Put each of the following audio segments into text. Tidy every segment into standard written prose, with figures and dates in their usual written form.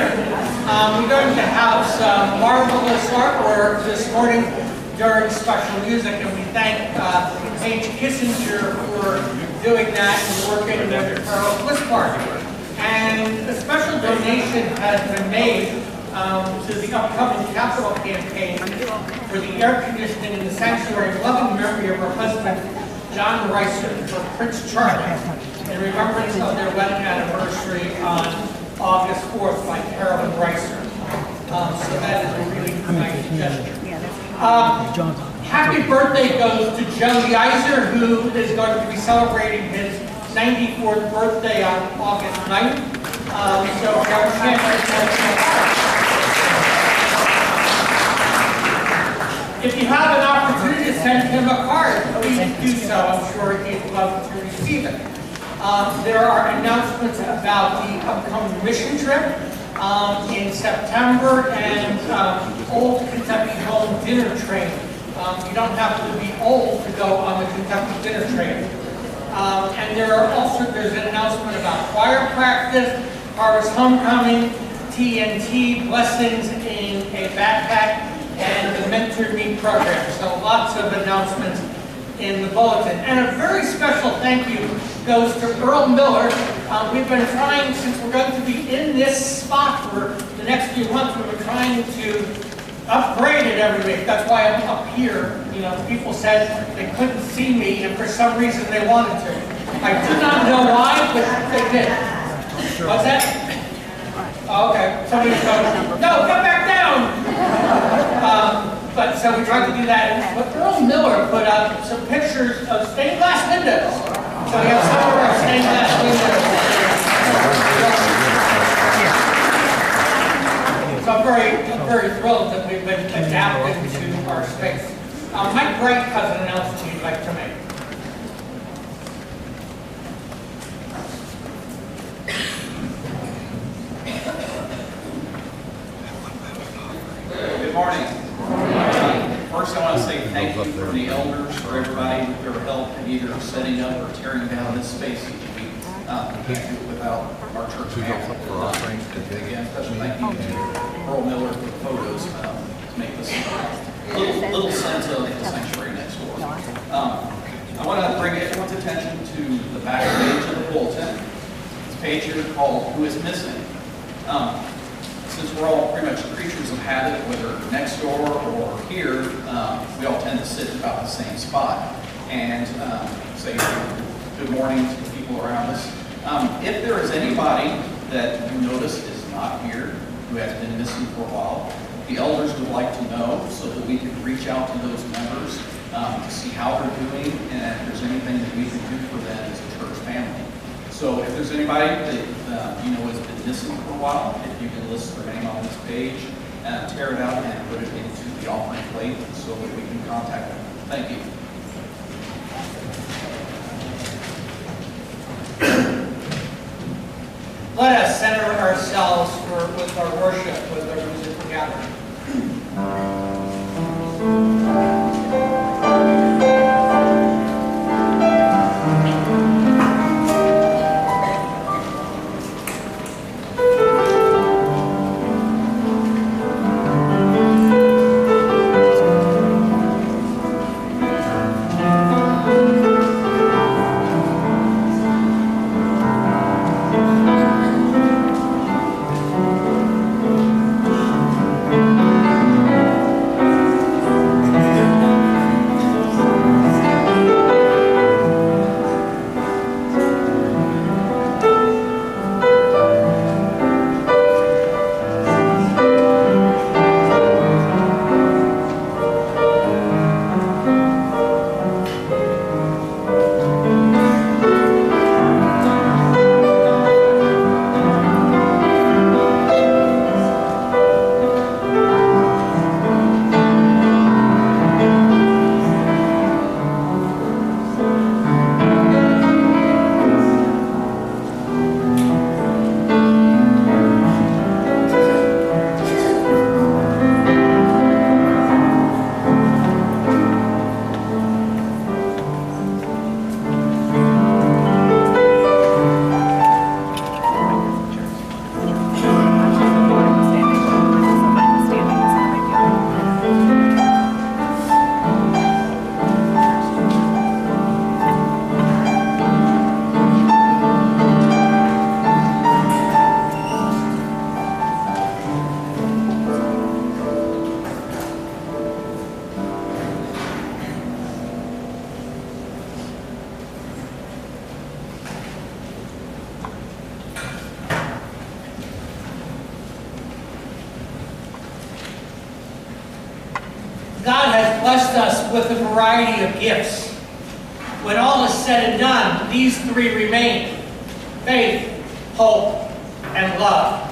here. We're going to have some marvelous artwork this morning during special music, and we thank Paige Kissinger for doing that and working with Carol Blitzpark. And a special donation has been made to the upcoming capital campaign for the air conditioning in the sanctuary in loving memory of her husband, John Reiser, for Prince Charlie, in remembrance of their wedding anniversary on August 4th by Carolyn Reiser. So that is a really nice gesture. Happy birthday goes to Joe Yeiser, who is going to be celebrating his 94th birthday on August 9th. So if you have a chance to send him a card. If you have an opportunity to send him a card, please do so. I'm sure he'd love to receive it. There are announcements about the upcoming mission trip in September and Old Kentucky Home Dinner Train. You don't have to be old to go on the Kentucky Dinner Train. And there's an announcement about choir practice, Harvest Homecoming, TNT, blessings in a backpack, and the Mentor Me program. So lots of announcements in the bulletin. And a very special thank you goes to Earl Miller. We've been trying, since we're going to be in this spot for the next few months, we've been trying to upgrade it every week. That's why I'm up here. You know, people said they couldn't see me, and for some reason they wanted to. I do not know why, but they did. What's that? Oh, okay. Somebody's going, no, come back down! But so we tried to do that. But Earl Miller put up some pictures of stained glass windows. So we have some of our stained glass windows. So I'm very thrilled that we've been adapting to our space. My great cousin announced he'd like to make. Good morning. First, I want to say thank you for the elders, for everybody with their help in either setting up or tearing down this space each week. We can't do it without our church family. Again, special thank you to Earl Miller for the photos to make this little sense of the sanctuary next door. I want to bring everyone's attention to the back page of the bulletin. This page here is called "Who is Missing." Since we're all pretty much creatures of habit, whether next door or here, we all tend to sit in about the same spot and say good morning to the people around us. If there is anybody that you notice is not here, who has been missing for a while, the elders would like to know so that we can reach out to those members to see how they're doing and if there's anything that we can do for them as a church family. So if there's anybody that you know has been missing for a while, if you can list their name on this page, tear it out and put it into the offering plate so that we can contact them. Thank you. Let us center ourselves with our worship, with our musical gathering. God has blessed us with a variety of gifts. When all is said and done, these three remain: faith, hope, and love.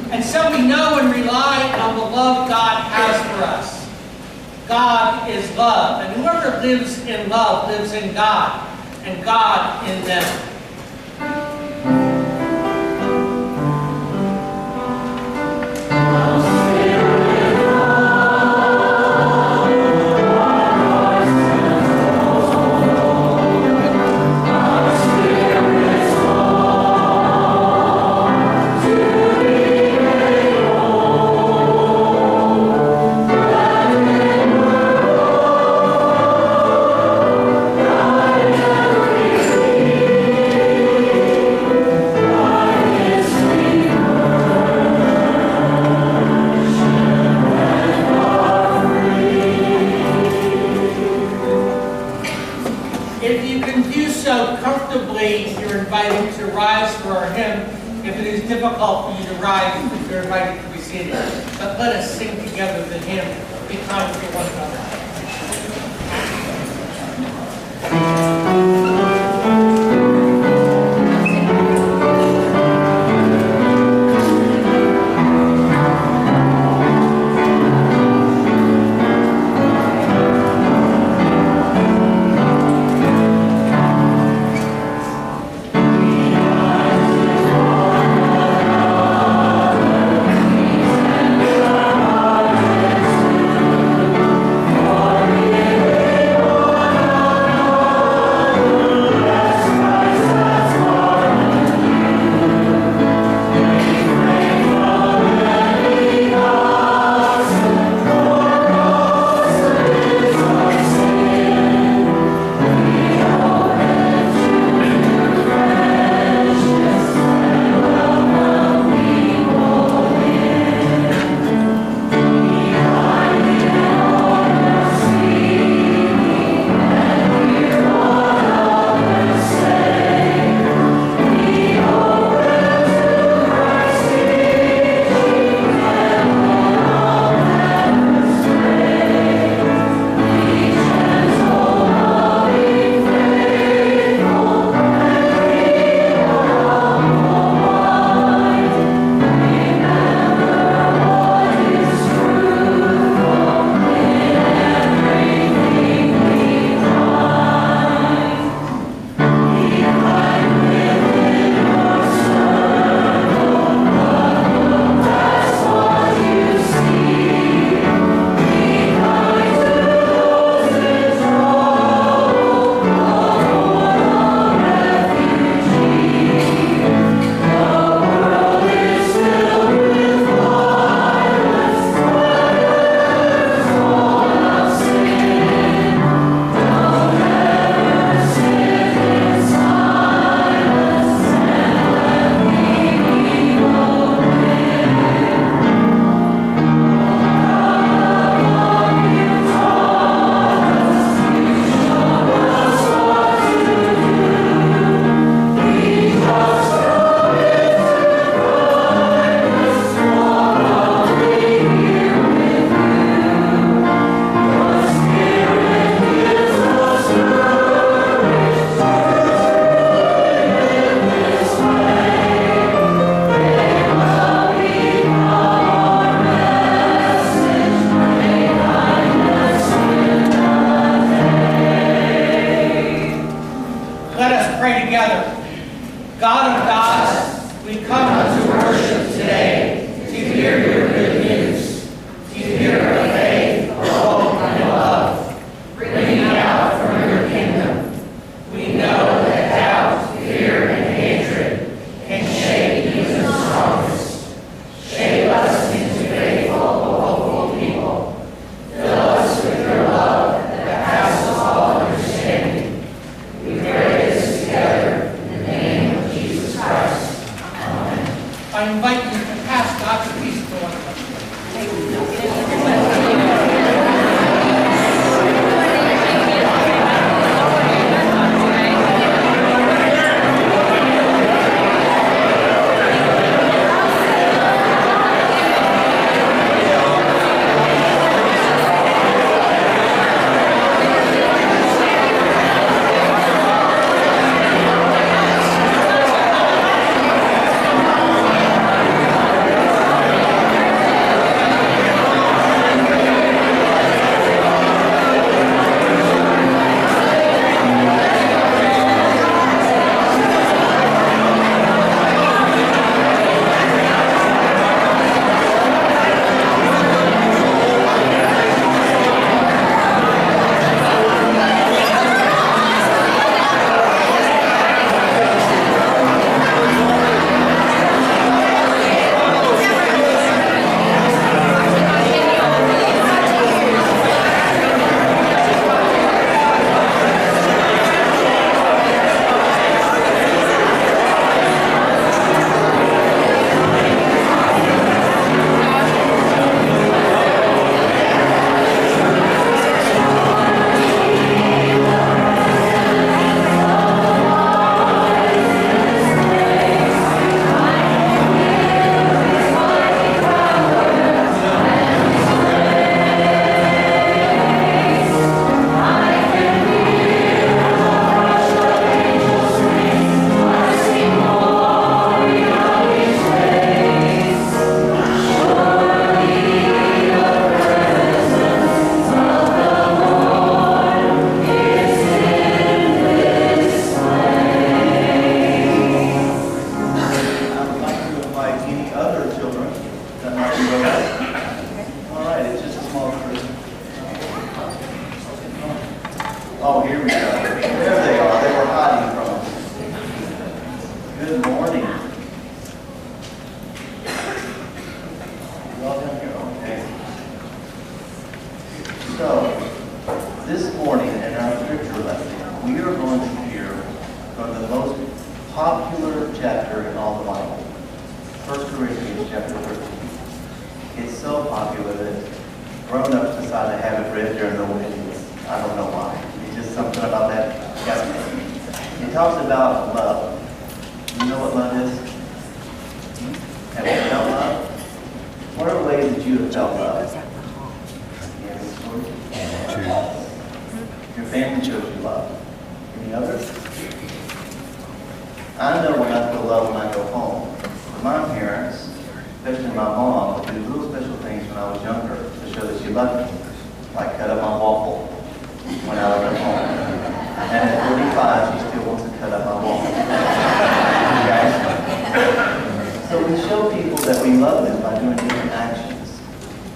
And so we know and rely on the love God has for us. God is love, and whoever lives in love lives in God, and God in them. If you can do so comfortably, you're invited to rise for our hymn. If it is difficult for you to rise, you're invited to be seated. But let us sing together the hymn, Be Kind to One Another. God of gods, we come to worship today, to hear your I invite you to pass God's peace to one another. Oh, here we go. There they are. They were hiding from us. Good morning. Y'all down here? Okay. So, this morning in our scripture lesson, we are going to hear from the most popular chapter in all the Bible, 1 Corinthians chapter 13. It's so popular that grown-ups decide to have it read during the weddings. I don't know why. It's just something about that. It talks about love. You know what love is? Have you felt love? What are the ways that you have felt love? Your family shows you love. Any others? I know when I feel love when I go home. My parents, especially my mom, would do little special things when I was younger to show that she loved me. Like cut up my waffle when I was at home. And at 45, she still wants to cut up my waffle. Okay? So we show people that we love them by doing different actions.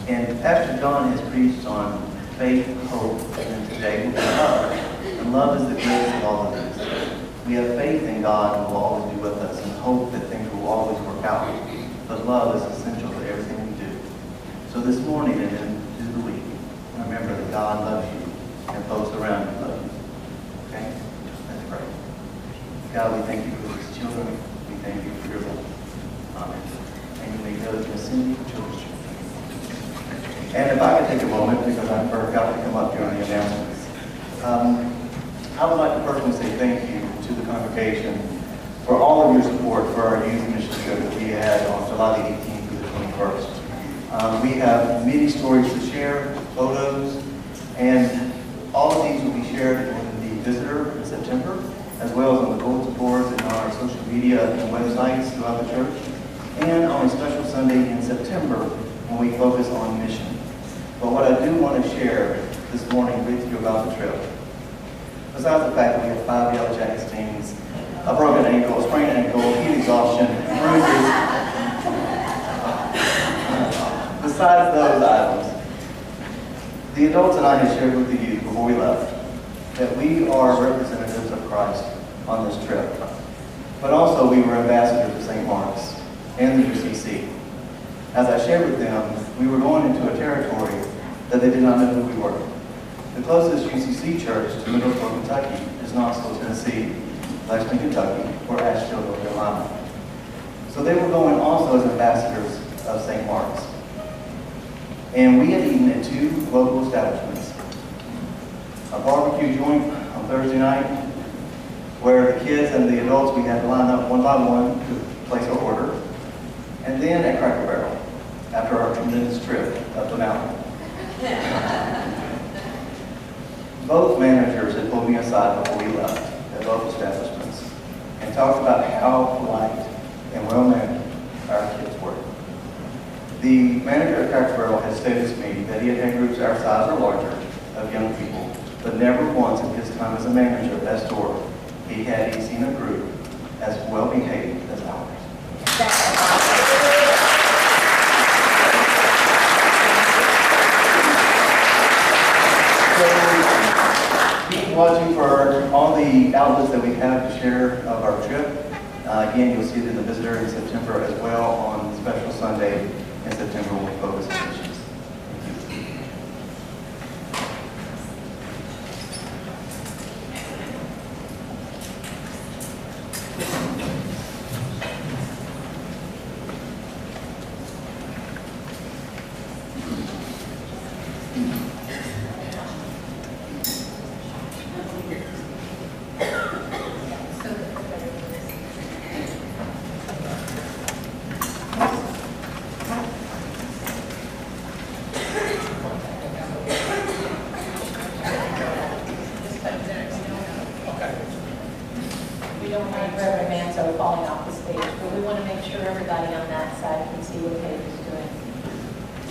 And Pastor John has preached on faith, hope, and today will be love. And love is the greatest of all of these. We have faith in God and will always be with us, and hope that things will always work out. But love is essential to everything we do. So this morning and into the week, remember that God loves you and folks around you love you. Okay? Let's pray. God, we thank you for these children. We thank you for your love. Amen. And you may go to Cindy Children's Church. And if I could take a moment, because I forgot to come up during the announcements. I would like to personally say thank you to the congregation for all of your support for our youth mission trip that we had on July the 18th through the 21st. We have many stories to share, photos, and all of these will be shared in the Visitor in September, as well as on the bulletin boards and on our social media and websites throughout the church, and on a special Sunday in September when we focus on mission. But what I do want to share this morning with you about the trip, besides the fact that we have 5 yellow jacket stains, a broken ankle, a sprained ankle, heat exhaustion, bruises. Besides those items, the adults and I had shared with the youth before we left that we are representatives of Christ on this trip. But also we were ambassadors of St. Mark's and the UCC. As I shared with them, we were going into a territory that they did not know who we were. The closest UCC church to Middlesboro, Kentucky is Knoxville, Tennessee, Lexington, Kentucky, or Asheville, North Carolina. So they were going also as ambassadors of St. Mark's. And we had eaten at 2 local establishments. A barbecue joint on Thursday night, where the kids and the adults, we had to line up one by one to place our order. And then at Cracker Barrel, after our tremendous trip up the mountain. Both managers had pulled me aside before we left at both establishments and talked about how polite and well-mannered our kids were. The manager at Cracker Barrel had stated to me that he had had groups our size or larger of young people, but never once in his time as a manager at that store had he seen a group as well-behaved as ours. So, keep watching for all the outlets that we have to share of our trip. Again, you'll see it in the visitor in September as well on special Sunday in September when we focus on missions.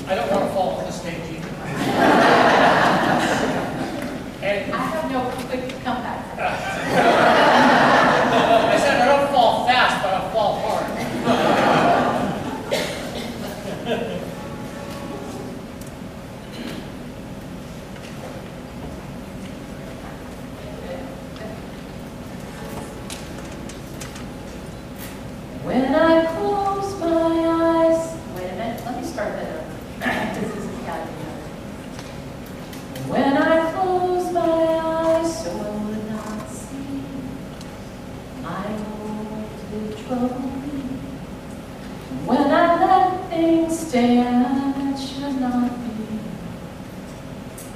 I don't want to fall off the stage either. And I have no quick comeback. I said I don't fall fast, but I fall hard. When I close my eyes, wait a minute, let me start that over. This is Academy. When I close my eyes, so I would not see my Lord to trouble me. When I let things stand that should not be,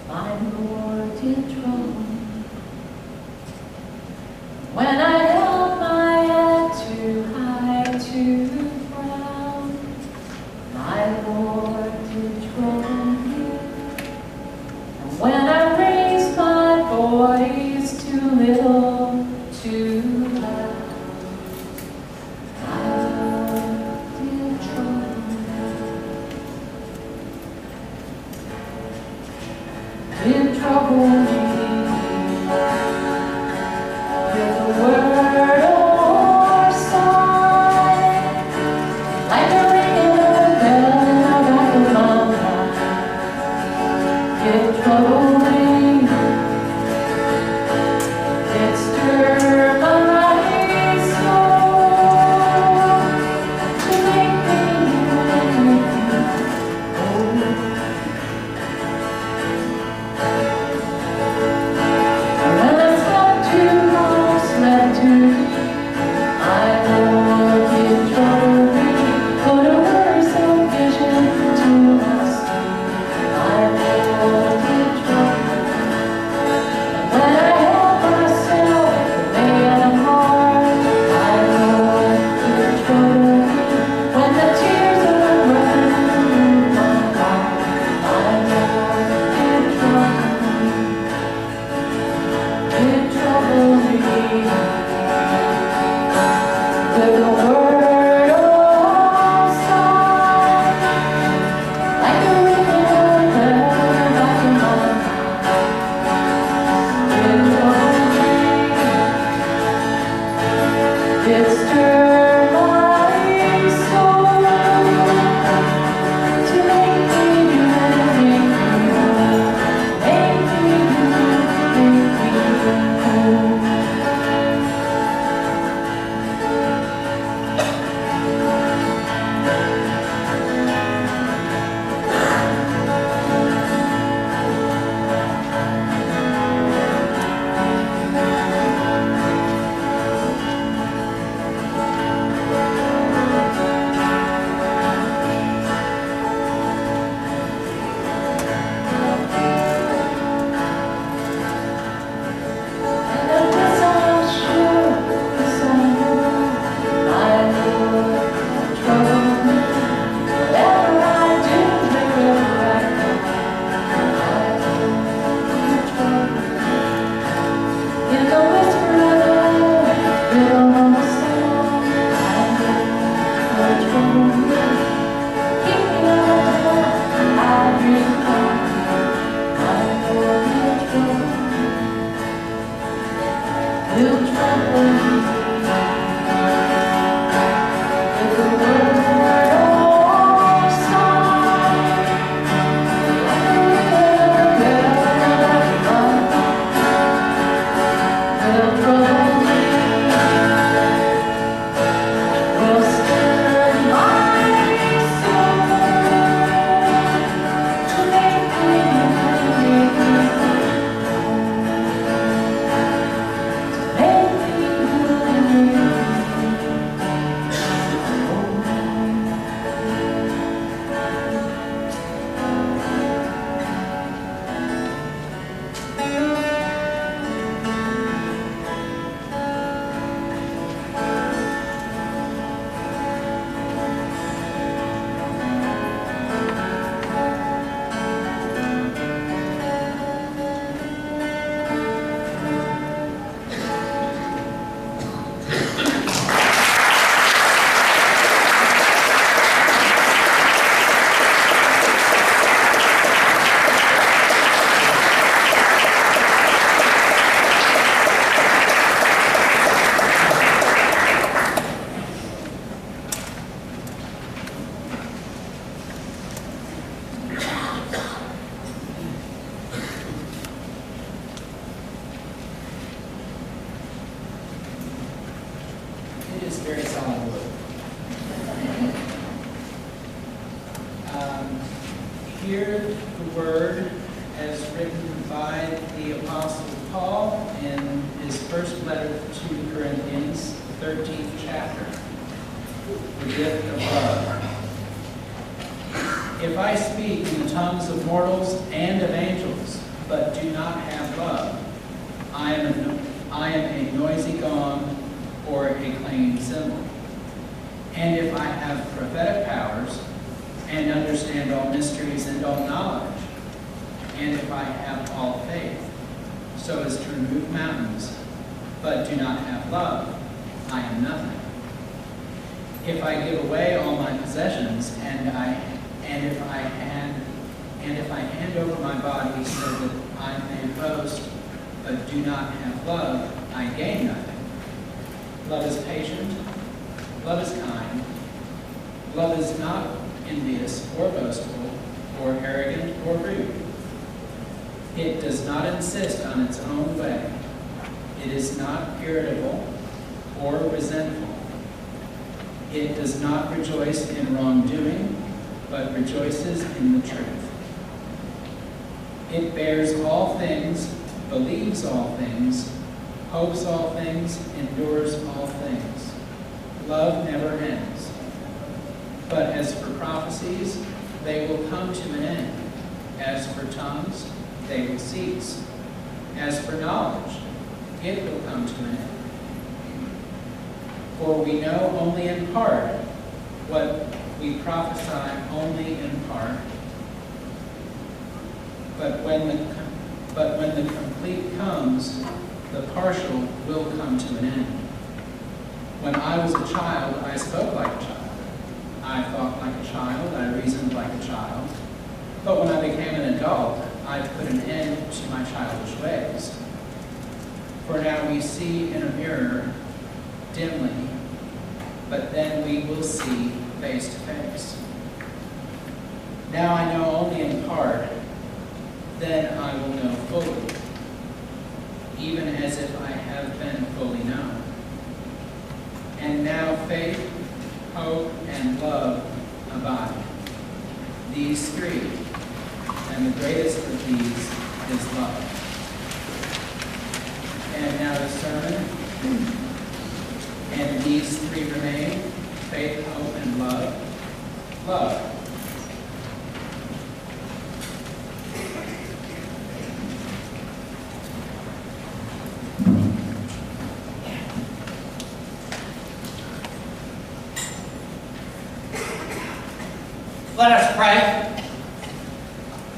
my Lord did trouble me. When I held my head too high to the ground, my Lord did trouble me. And when I raised my voice too little, too loud, my Lord did trouble me. Did trouble me. With a word or sign, like a ringing bell in the back of my mind. It troubled me, it stirred my soul to make me whole. When I slept too long, slept too deep, my Lord did trouble me. Put a worrisome vision to my sleep, my Lord did trouble me. And when I held myself away at heart, my Lord did trouble me. When the tears are running through my heart, my Lord did trouble me. Did trouble me with a word or sign, like a ringing bell back in my mind. Did trouble me, did stir my soul to make me whole, make me whole. Hear the word as written by the Apostle Paul in his first letter to Corinthians, 13th chapter, the gift of love. If I speak in the tongues of mortals and of angels, but do not have love, I am a noisy gong or a clanging cymbal. And if I have prophetic powers, and understand all mysteries and all knowledge, and if I have all faith, so as to remove mountains, but do not have love, I am nothing. If I give away all my possessions, and if I hand over my body so that I may boast, but do not have love, I gain nothing. Love is patient. Love is kind. Love is not envious or boastful or arrogant or rude. It does not insist on its own way. It is not irritable or resentful. It does not rejoice in wrongdoing, but rejoices in the truth. It bears all things, believes all things, hopes all things, endures all things. Love never ends. But as for prophecies, they will come to an end. As for tongues, they will cease. As for knowledge, it will come to an end. For we know only in part, what we prophesy only in part. But when the complete comes, the partial will come to an end. When I was a child, I spoke like a child. I thought like a child, I reasoned like a child. But when I became an adult, I put an end to my childish ways. For now we see in a mirror dimly, but then we will see face to face. Now I know only in part, then I will know fully, even as if I have been fully known. And now faith, hope, and love abide. These three, and the greatest of these is love. And now the sermon. And these three remain, faith, hope, and love. Love. Let us pray.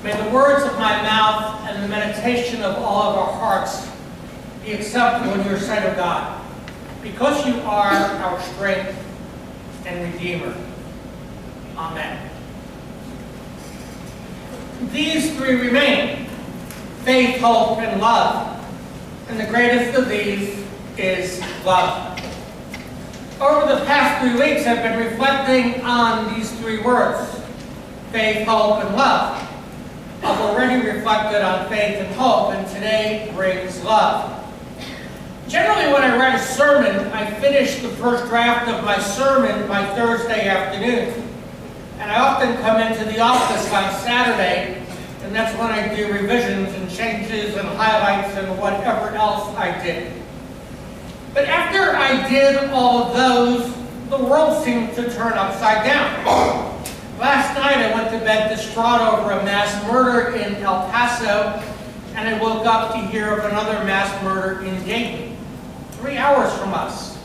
May the words of my mouth and the meditation of all of our hearts be acceptable in your sight, O God, because you are our strength and Redeemer. Amen. These three remain, faith, hope, and love. And the greatest of these is love. Over the past 3 weeks, I've been reflecting on these three words, faith, hope, and love. I've already reflected on faith and hope, and today brings love. Generally, when I write a sermon, I finish the first draft of my sermon by Thursday afternoon. And I often come into the office on Saturday, and that's when I do revisions and changes and highlights and whatever else I did. But after I did all of those, the world seemed to turn upside down. Last night I went to bed distraught over a mass murder in El Paso, and I woke up to hear of another mass murder in Dayton, 3 hours from us.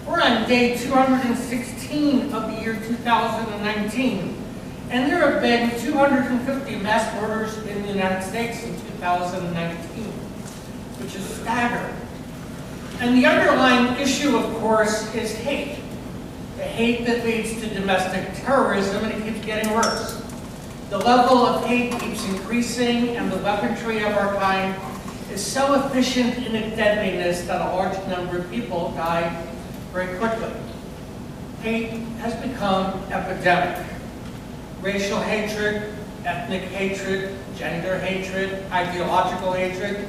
We're on day 216 of the year 2019, and there have been 250 mass murders in the United States in 2019, which is staggering. And the underlying issue, of course, is hate. The hate that leads to domestic terrorism, and it keeps getting worse. The level of hate keeps increasing, and the weaponry of our kind is so efficient in its deadliness that a large number of people die very quickly. Hate has become epidemic. Racial hatred, ethnic hatred, gender hatred, ideological hatred.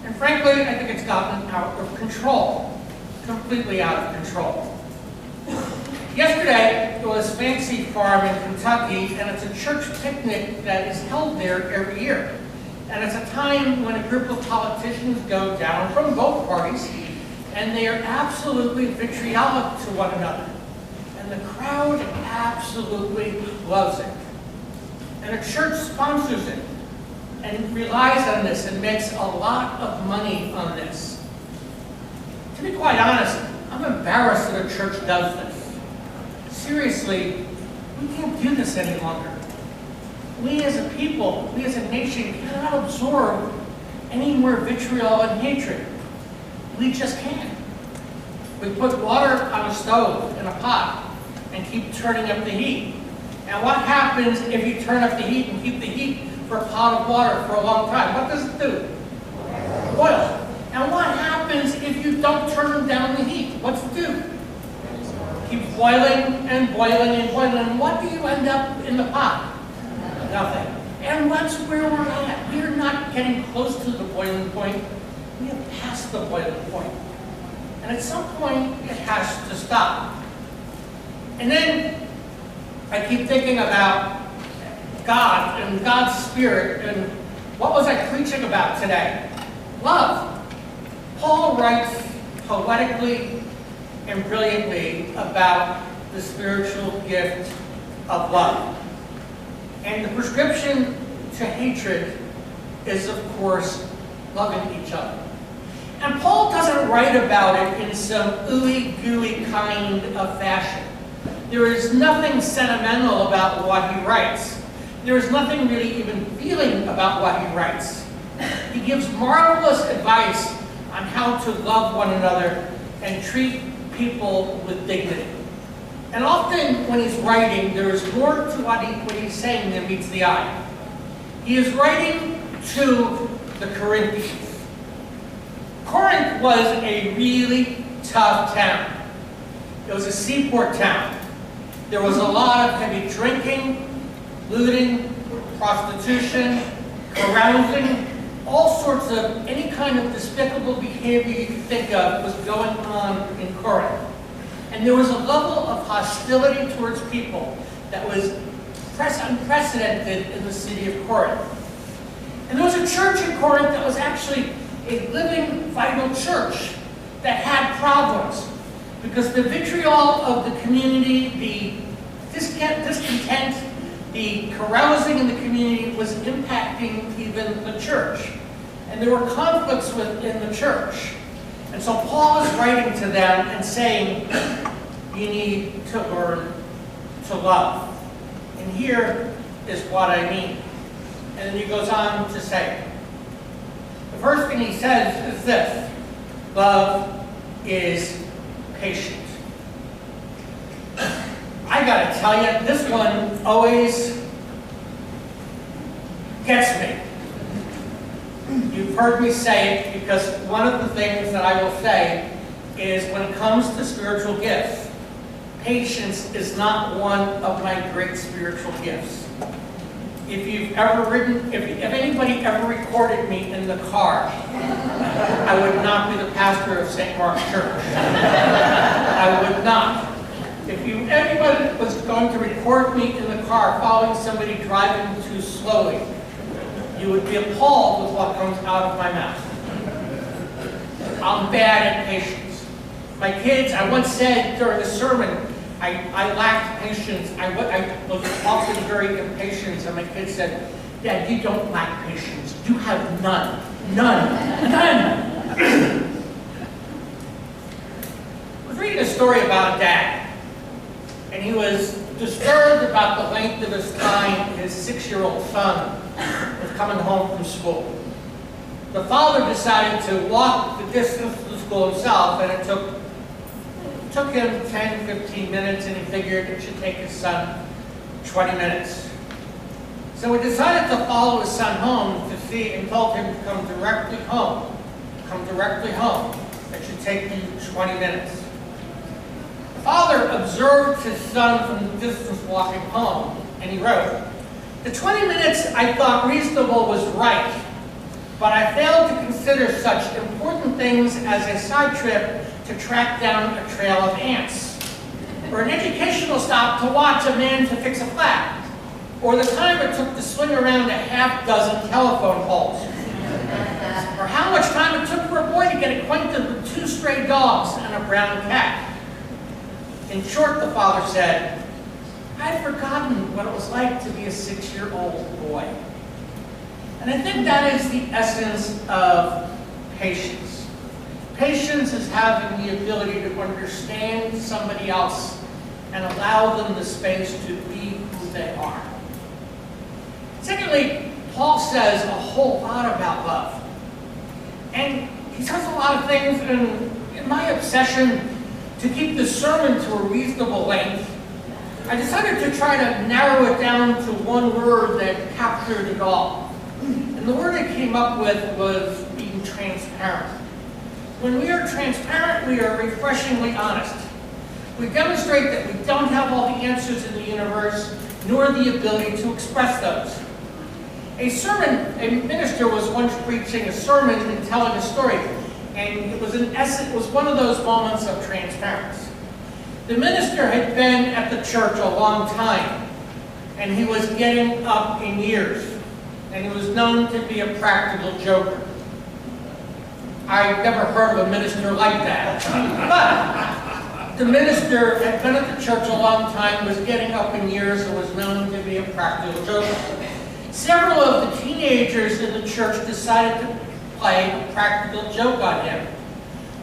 And frankly, I think it's gotten out of control, completely out of control. Yesterday, there was this fancy farm in Kentucky, and it's a church picnic that is held there every year. And it's a time when a group of politicians go down from both parties, and they are absolutely vitriolic to one another. And the crowd absolutely loves it. And a church sponsors it and relies on this and makes a lot of money on this. To be quite honest, I'm embarrassed that a church does this. Seriously, we can't do this any longer. We as a people, we as a nation cannot absorb any more vitriol and hatred. We just can't. We put water on a stove in a pot and keep turning up the heat. And what happens if you turn up the heat and keep the heat for a pot of water for a long time? What does it do? Boil. And what happens if you don't turn down the heat? What's it do? Keep boiling and boiling and boiling. And what do you end up in the pot? Nothing. And that's where we're at. We are not getting close to the boiling point. We have passed the boiling point. And at some point, it has to stop. And then I keep thinking about God and God's Spirit, and what was I preaching about today? Love. Paul writes poetically and brilliantly about the spiritual gift of love. And the prescription to hatred is, of course, loving each other. And Paul doesn't write about it in some ooey-gooey kind of fashion. There is nothing sentimental about what he writes. There is nothing really even feeling about what he writes. He gives marvelous advice on how to love one another and treat people with dignity. And often when he's writing, there is more to what he's saying than meets the eye. He is writing to the Corinthians. Corinth was a really tough town. It was a seaport town. There was a lot of heavy drinking, looting, prostitution, carousing, all sorts of any kind of despicable behavior you could think of was going on in Corinth. And there was a level of hostility towards people that was unprecedented in the city of Corinth. And there was a church in Corinth that was actually a living, vital church that had problems because the vitriol of the community, the discontent, the carousing in the community was impacting even the church. And there were conflicts within the church. And so Paul is writing to them and saying, you need to learn to love. And here is what I mean. And then he goes on to say, the first thing he says is this: love is patient. I gotta tell you, this one always gets me. You've heard me say it because one of the things that I will say is when it comes to spiritual gifts, patience is not one of my great spiritual gifts. If you've ever ridden, if anybody ever recorded me in the car, I would not be the pastor of St. Mark's Church. I would not. If anybody was going to record me in the car following somebody driving too slowly, you would be appalled with what comes out of my mouth. I'm bad at patience. My kids, I once said during a sermon, I lacked patience. I was often very impatient, and my kids said, Dad, you don't lack patience. You have none. None. None. I was reading a story about a dad, and he was disturbed about the length of his time his 6-year-old son was coming home from school. The father decided to walk the distance to the school himself, and it took him 10, 15 minutes, and he figured it should take his son 20 minutes. So he decided to follow his son home to see, and told him to come directly home. Come directly home. It should take you 20 minutes. The father observed his son from the distance walking home, and he wrote, the 20 minutes I thought reasonable was right, but I failed to consider such important things as a side trip to track down a trail of ants, or an educational stop stopped to watch a man to fix a flat, or the time it took to swing around a half-dozen telephone poles, or how much time it took for a boy to get acquainted with 2 stray dogs and a brown cat. In short, the father said, I'd forgotten what it was like to be a 6-year-old boy. And I think that is the essence of patience. Patience is having the ability to understand somebody else and allow them the space to be who they are. Secondly, Paul says a whole lot about love. And he says a lot of things, and in my obsession to keep the sermon to a reasonable length, I decided to try to narrow it down to one word that captured it all. And the word I came up with was being transparent. When we are transparent, we are refreshingly honest. We demonstrate that we don't have all the answers in the universe, nor the ability to express those. A minister was once preaching a sermon and telling a story, and it was one of those moments of transparency. The minister had been at the church a long time, and he was getting up in years, and he was known to be a practical joker. I've never heard of a minister like that, but the minister had been at the church a long time, was getting up in years, and was known to be a practical joker. Several of the teenagers in the church decided to play a practical joke on him.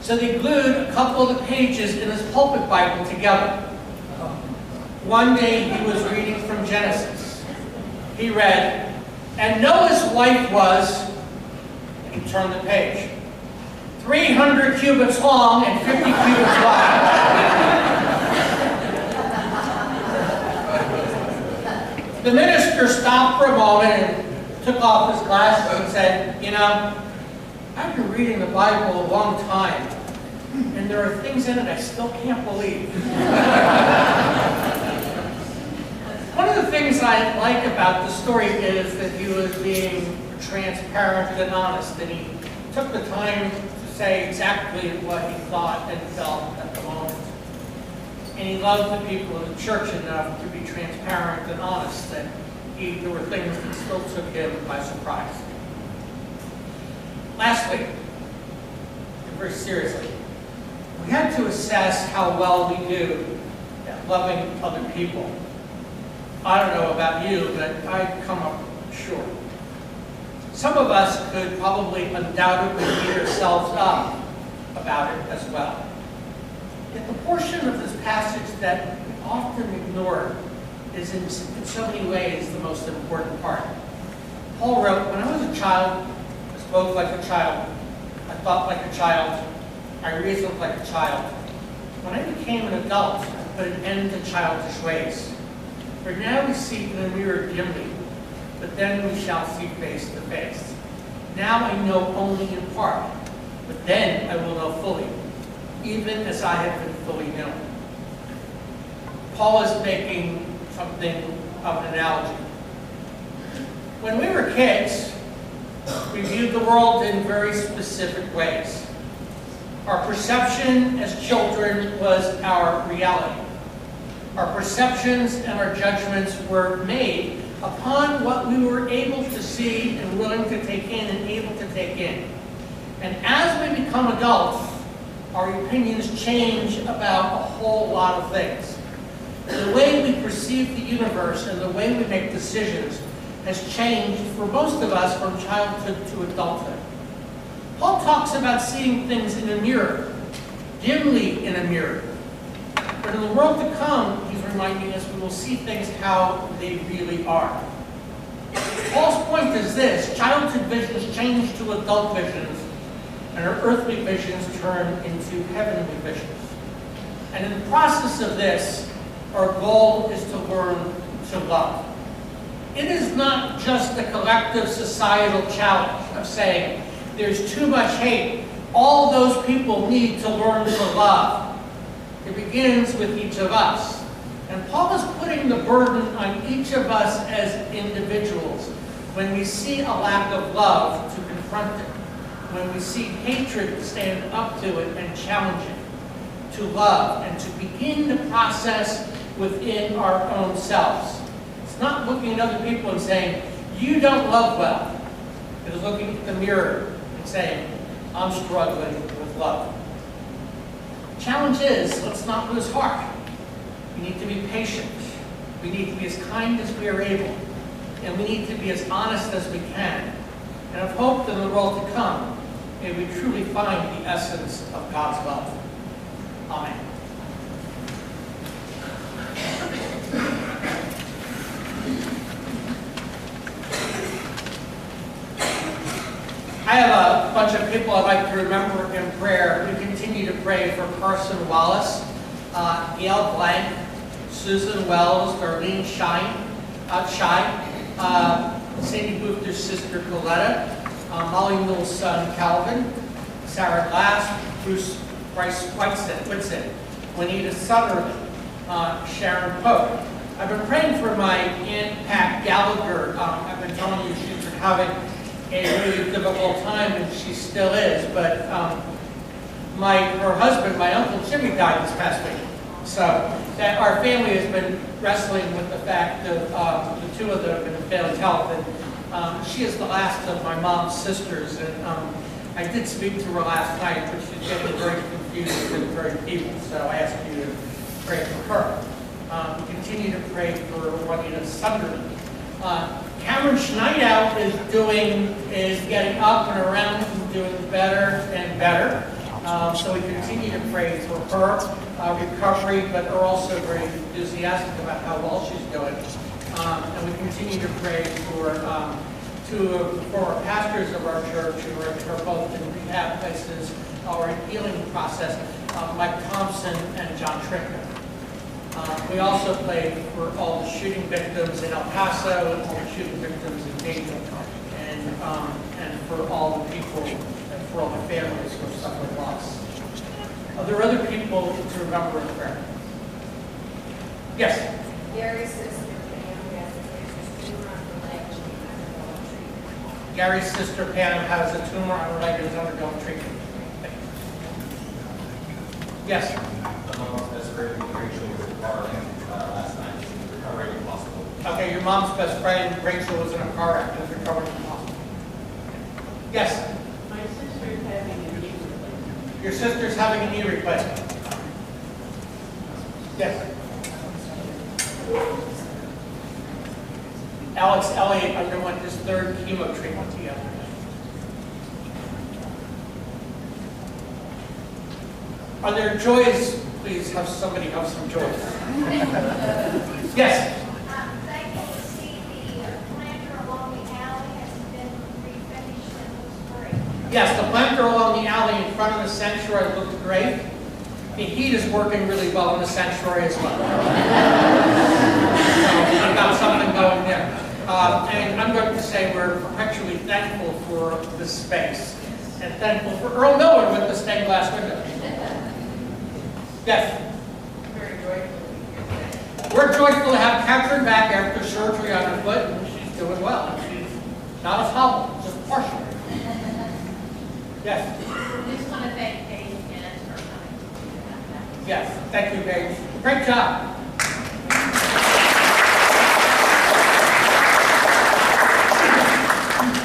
So they glued a couple of the pages in his pulpit Bible together. One day he was reading from Genesis. He read, and Noah's wife was, and he turned the page, 300 cubits long and 50 cubits wide. The minister stopped for a moment and took off his glasses and said, you know, I've been reading the Bible a long time, and there are things in it I still can't believe. One of the things I like about the story is that he was being transparent and honest, and he took the time to say exactly what he thought and felt at the moment. And he loved the people in the church enough to be transparent and honest, that there were things that still took him by surprise. Lastly, and very seriously, we have to assess how well we do at loving other people. I don't know about you, but I've come up short. Some of us could probably undoubtedly beat ourselves up about it as well. Yet the portion of this passage that we often ignore is in so many ways the most important part. Paul wrote, when I was a child, I spoke like a child, I thought like a child, I reasoned like a child. When I became an adult, I put an end to childish ways. For now we see in a mirror dimly, but then we shall see face to face. Now I know only in part, but then I will know fully, even as I have been fully known. Paul is making something of an analogy. When we were kids, we viewed the world in very specific ways. Our perception as children was our reality. Our perceptions and our judgments were made upon what we were able to see and willing to take in and able to take in. And as we become adults, our opinions change about a whole lot of things. The way we perceive the universe and the way we make decisions has changed for most of us from childhood to adulthood. Paul talks about seeing things in a mirror, dimly in a mirror. But in the world to come, he's reminding us we will see things how they really are. Paul's point is this: childhood visions change to adult visions, and our earthly visions turn into heavenly visions. And in the process of this, our goal is to learn to love. It is not just a collective societal challenge of saying, there's too much hate, all those people need to learn to love. It begins with each of us. And Paul is putting the burden on each of us as individuals when we see a lack of love to confront it, when we see hatred to stand up to it and challenge it, to love and to begin the process within our own selves. It's not looking at other people and saying, you don't love well. It is looking at the mirror and saying, I'm struggling with love. Challenge is, let's not lose heart. We need to be patient. We need to be as kind as we are able. And we need to be as honest as we can. And of hope that in the world to come, may we truly find the essence of God's love. Amen. I have a bunch of people I'd like to remember in prayer. We continue to pray for Carson Wallace, Gail Blank, Susan Wells, Darlene Shine, Sandy Booth's sister Coletta, Molly Mill's son Calvin, Sarah Glass, Bruce Bryce Whitson, Juanita Sutherland, Sharon Pope. I've been praying for my Aunt Pat Gallagher. I've been telling you she's been having a really difficult time, and she still is, but her husband, my Uncle Jimmy, died this past week. So that our family has been wrestling with the fact that the two of them have been in failing health, and she is the last of my mom's sisters, and I did speak to her last night, but she's getting very confused and very feeble, so I asked you to pray for her. We continue to pray for Juanita Sunderland. Cameron Schneidout is getting up and around and doing better and better. So we continue to pray for her recovery, but are also very enthusiastic about how well she's doing. And we continue to pray for two of the former pastors of our church who are both in rehab places or in healing process, Mike Thompson and John Trinka. We also pray for all the shooting victims in El Paso and all the shooting victims in Dayton, and for all the people and for all the families who have suffered loss. Are there other people to remember in prayer? Yes? Gary's sister, Pam, has a tumor on her leg. She's undergoing treatment. Gary's sister Pam has a tumor on her leg and is undergoing treatment. Yes? My mom's best friend, Rachel, was in a car last night. She's recovering in the hospital. Okay, your mom's best friend Rachel was in a car accident and is recovering in the hospital. Yes? My sister's having a knee replacement. Your sister's having a knee replacement. Yes? Alex Elliott underwent his third chemo treatment together. Are there joys? Please have somebody have some joys. Yes? I'm thankful to see the planter along the alley has been refinished and looks great. Yes, the planter along the alley in front of the sanctuary looks great. The heat is working really well in the sanctuary as well. So I've got something going there. And I'm going to say we're perpetually thankful for this space and thankful for Earl Miller with the stained glass window. Yes? Very joyful to be here today. We're joyful to have Catherine back after surgery on her foot, and she's doing well. She's not a hobble, just partial. Yes? I just want to thank Paige again for coming. Yes. Thank you, Paige. Great job.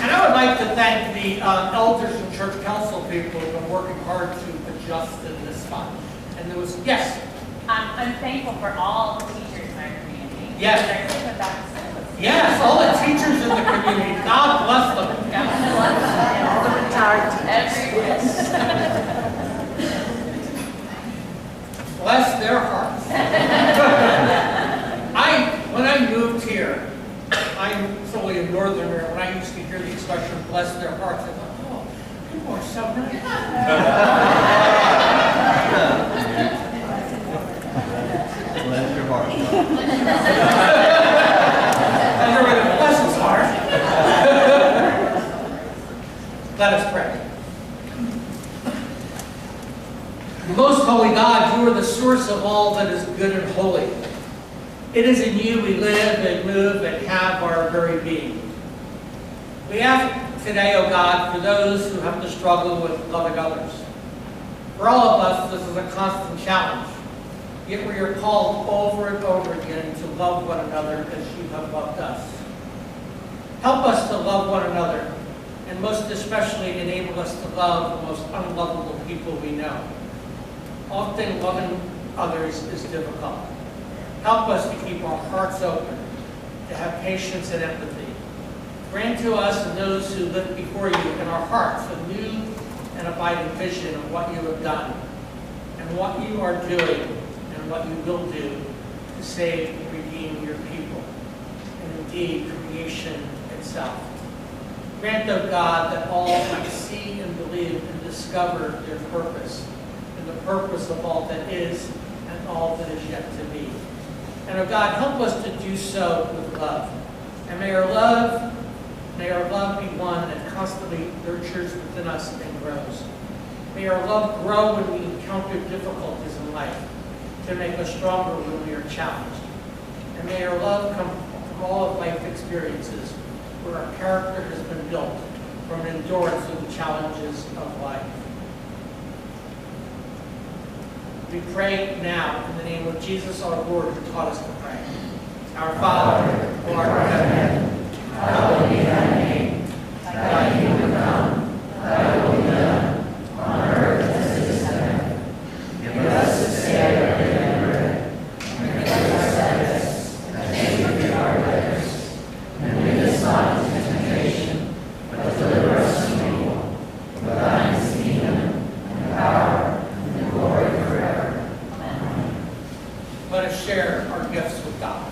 And I would like to thank the elders and church council people who have been working hard to adjust in this spot. And there was, yes? I'm thankful for all the teachers in our community. Yes. They're taking back to school. Yes, all the teachers in the community. God bless them. All the retired teachers. Bless their hearts. When I moved here, I'm solely a northerner. When I used to hear the expression "bless their hearts," I thought, "Oh, people are so nice." Bless your heart. Everybody bless his heart. Let us pray. Most holy God, you are the source of all that is good and holy. It is in you we live and move and have our very being. We ask today, O God, for those who have to struggle with loving others. For all of us, this is a constant challenge. Yet we are called over and over again to love one another as you have loved us. Help us to love one another, and most especially enable us to love the most unlovable people we know. Often loving others is difficult. Help us to keep our hearts open, to have patience and empathy. Grant to us and those who live before you in our hearts a new and abiding vision of what you have done, and what you are doing, and what you will do to save and redeem your people, and indeed creation itself. Grant, O God, that all might see and believe and discover their purpose, and the purpose of all that is and all that is yet to be. And, O God, help us to do so with love. And may our love be one that constantly nurtures within us and grows. May our love grow when we encounter difficulties in life, to make us stronger when we are challenged. And may our love come from all of life experiences where our character has been built from endurance of the challenges of life. We pray now in the name of Jesus our Lord, who taught us to pray. Our Father, who art in heaven, hallowed be thy name. Thy kingdom come, thy will be done, on earth as it is in heaven. Give us this day our daily bread, and forgive us our debts, as we forgive our debtors. And lead us not into temptation, but deliver us from evil. For thine is the kingdom, and the power, and the glory forever. Amen. Let us share our gifts with God.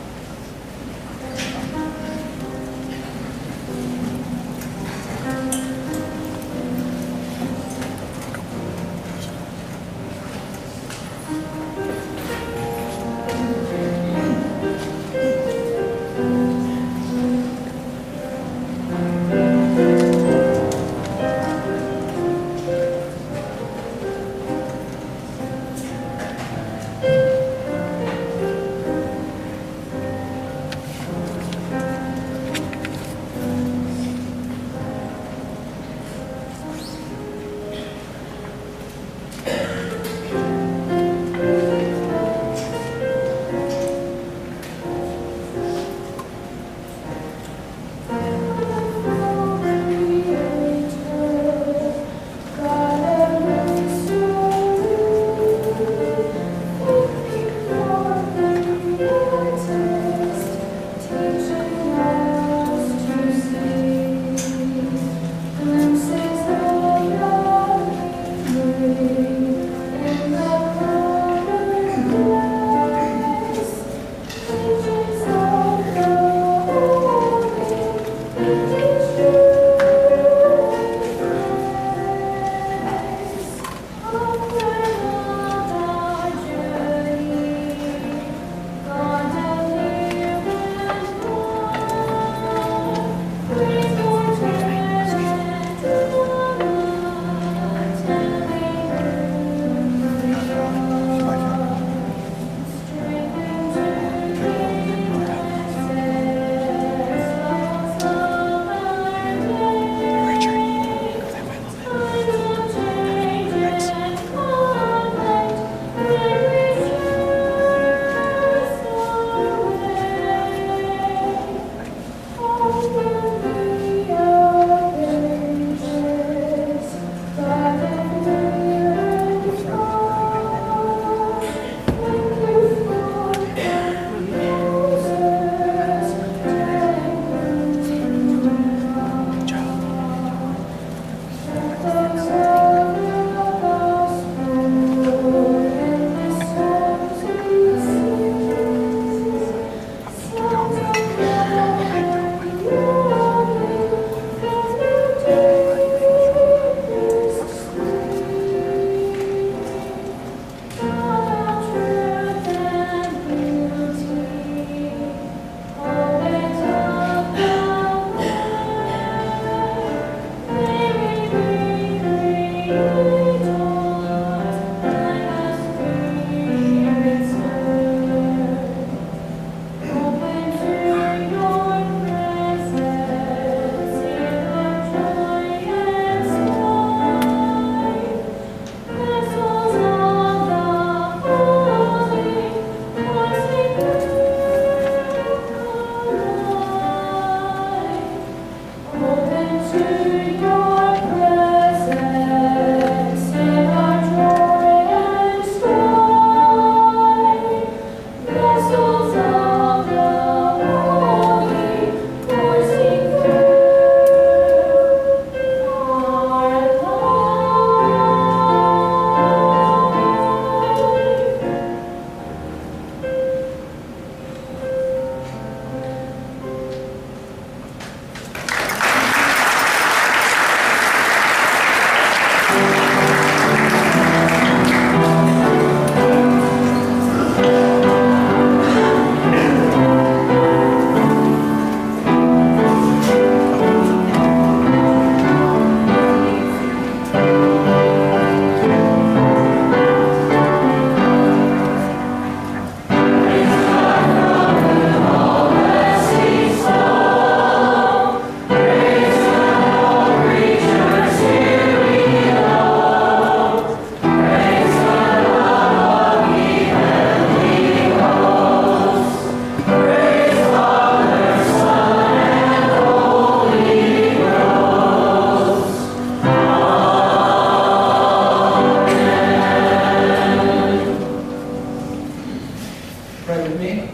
Pray with me.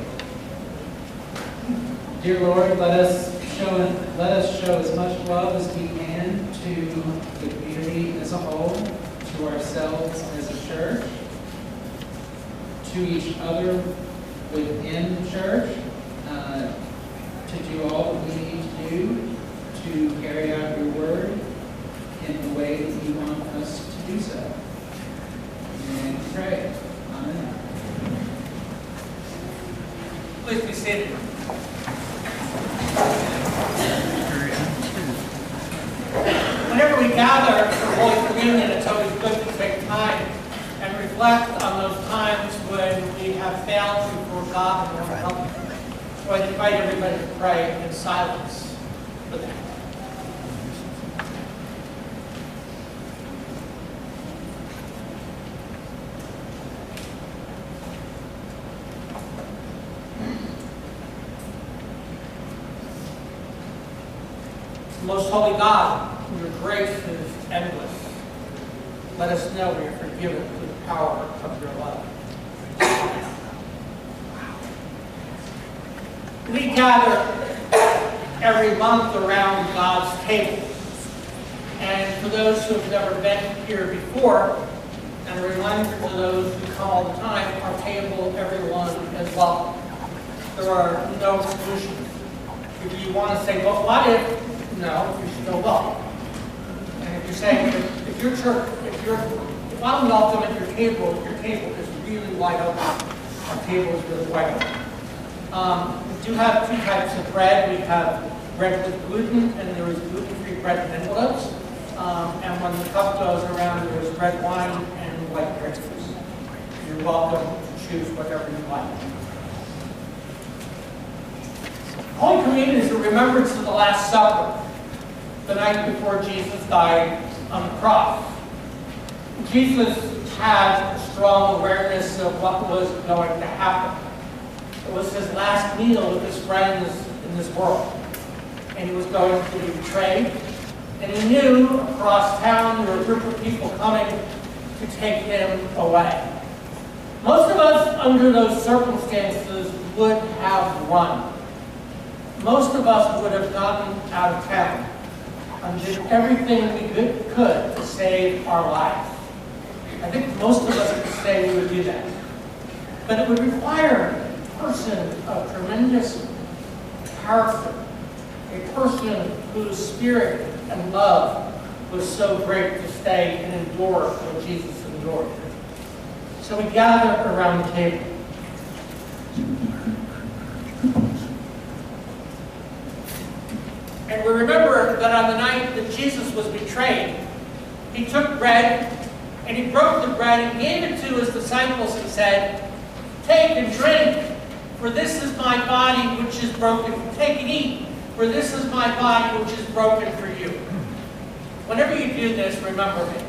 Dear Lord, let us show as much love as we can to the community as a whole, to ourselves as a church, to each other within the church, to do all that we need to do to carry out your word in the way that you want us to do so. And we pray. Amen. Please be seated. Whenever we gather for Holy Communion, it's always good to take time and reflect on those times when we have failed before God and our help. So I invite everybody to pray in silence for that. Most holy God, your grace is endless. Let us know we are forgiven through the power of your love. We gather every month around God's table. And for those who have never been here before, and a reminder to those who come all the time, our table, everyone is welcome. There are no exclusions. If you want to say, well, what if? No, you're still welcome. And if you're saying, if I'm welcome at your table is really wide open. Our table is really wide open. We do have two types of bread. We have bread with gluten, and there is gluten-free bread in envelopes. And when the cup goes around, there is red wine and white grape juice. You're welcome to choose whatever you like. Holy Communion is a remembrance of the Last Supper, the night before Jesus died on the cross. Jesus had a strong awareness of what was going to happen. It was his last meal with his friends in this world. And he was going to be betrayed. And he knew across town there were a group of people coming to take him away. Most of us, under those circumstances, would have run. Most of us would have gotten out of town and did everything we could to save our lives. I think most of us could say we would do that. But it would require a person of tremendous character, a person whose spirit and love was so great to stay and endure what Jesus endured. So we gather around the table. And we remember that on the night that Jesus was betrayed, he took bread and he broke the bread and gave it to his disciples and said, "Take and drink, for this is my body which is broken. Take and eat, for this is my body which is broken for you." Whenever you do this, remember me.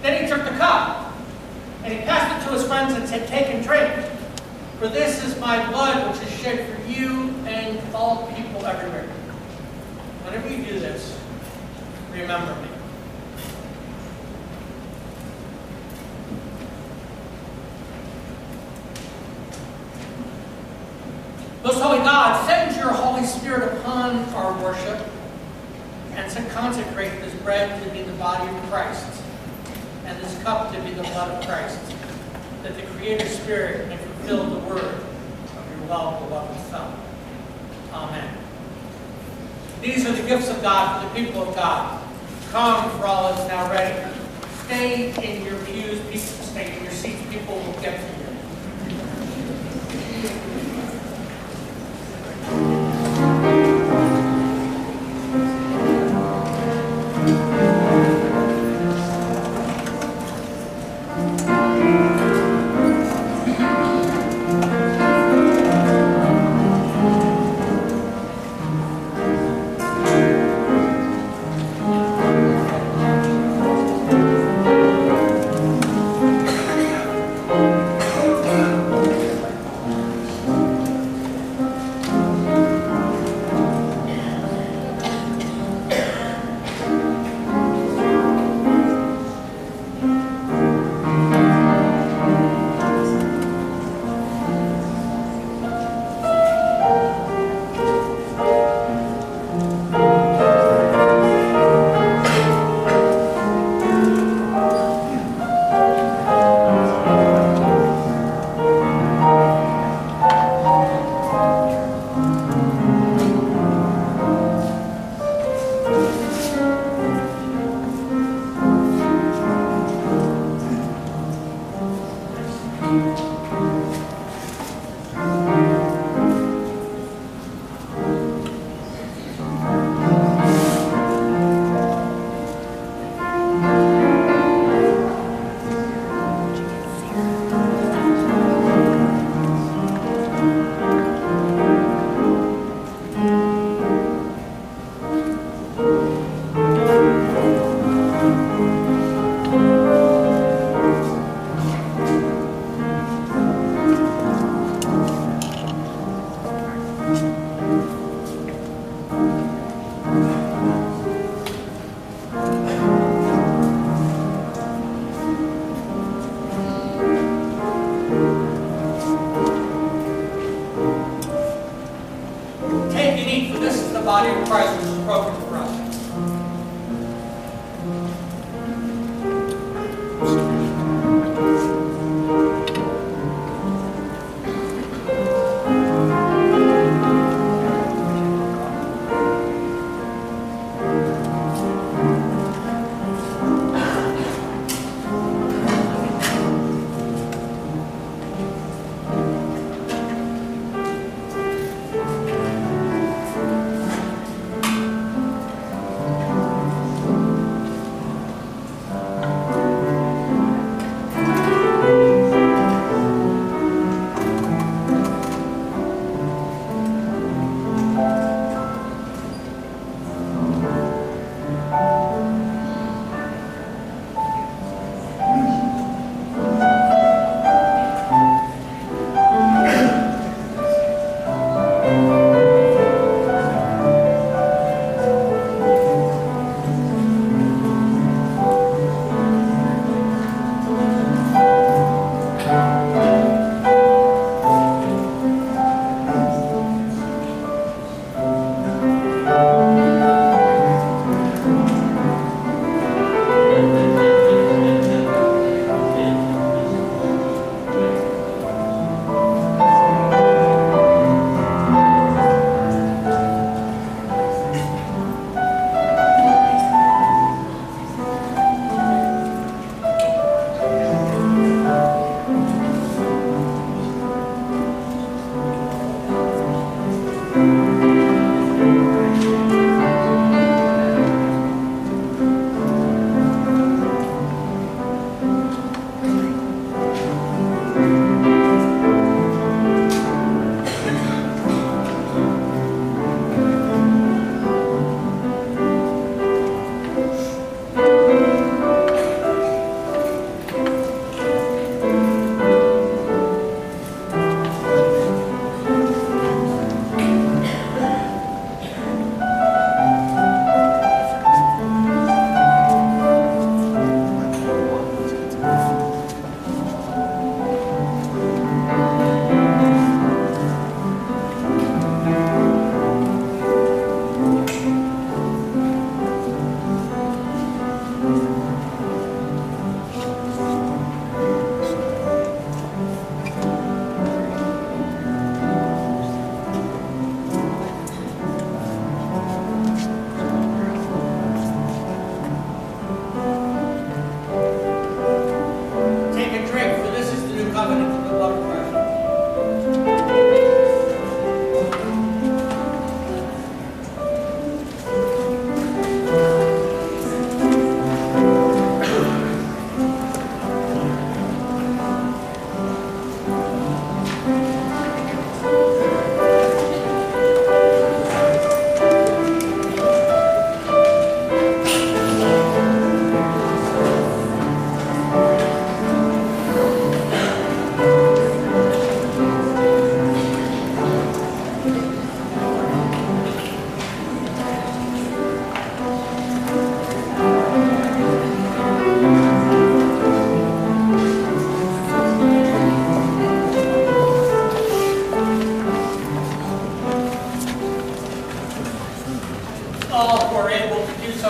Then he took the cup, and he passed it to his friends and said, "Take and drink, for this is my blood which is shed for you and all people everywhere." Whenever you do this, remember me. Most Holy God, send your Holy Spirit upon our worship and to consecrate this bread to be the body of Christ and this cup to be the blood of Christ, that the Creator Spirit may fulfill the word of your well-beloved Son. Amen. These are the gifts of God for the people of God. Come, for all is now ready. Stay in your pews, people. Stay in your seats. People will get to you.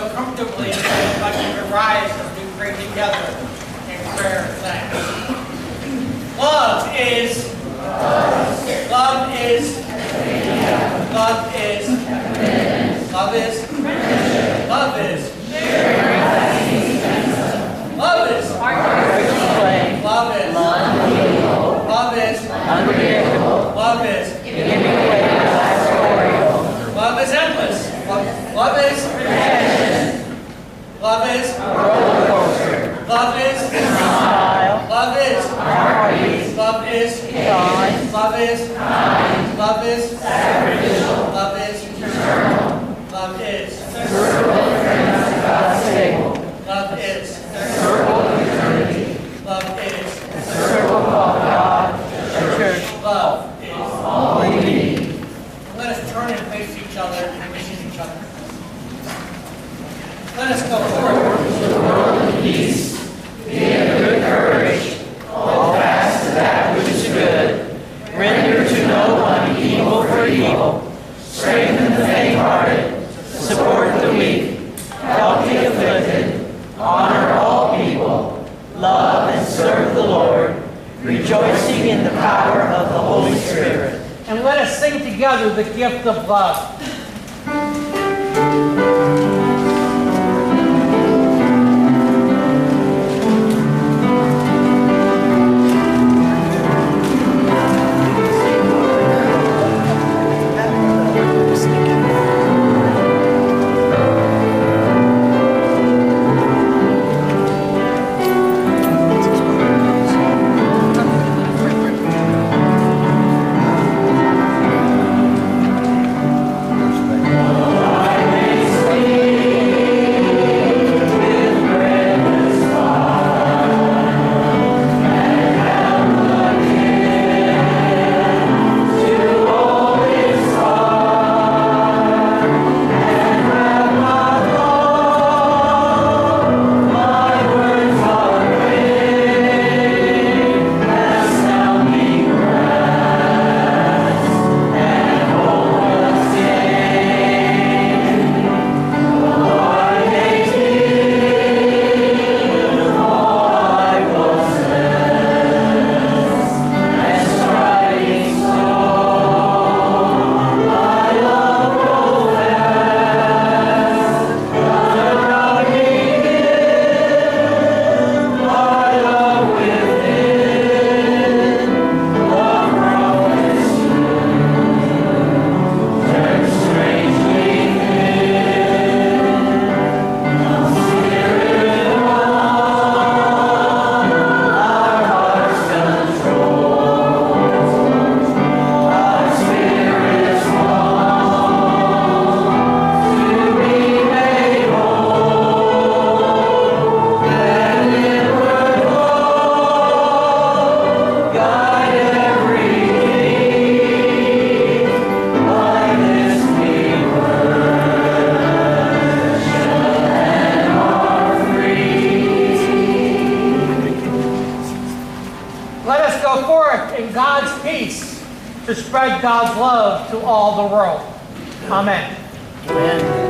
so comfortably, I'd like you to rise as we pray together in prayer and thanks. Love is. Love is. Love is. Love is. Love is. Love is. Love is. Love is. Love is. Love is endless. Love is. Love is. Love is. Love is. Love is. Love is. Love is. Love is. Love is. Love is. Love is. Love is all we need. Let us turn and face each other and visit each other. Let us go forward to the world of peace. Be of good courage. Hold fast to that which is good. Render to no one evil for evil. Strengthen the faint-hearted. Support the weak. Help the afflicted. Honor all people. Love and serve the Lord, rejoicing in the power of the Holy Spirit. And let us sing together the gift of love. To spread God's love to all the world. Amen. Amen.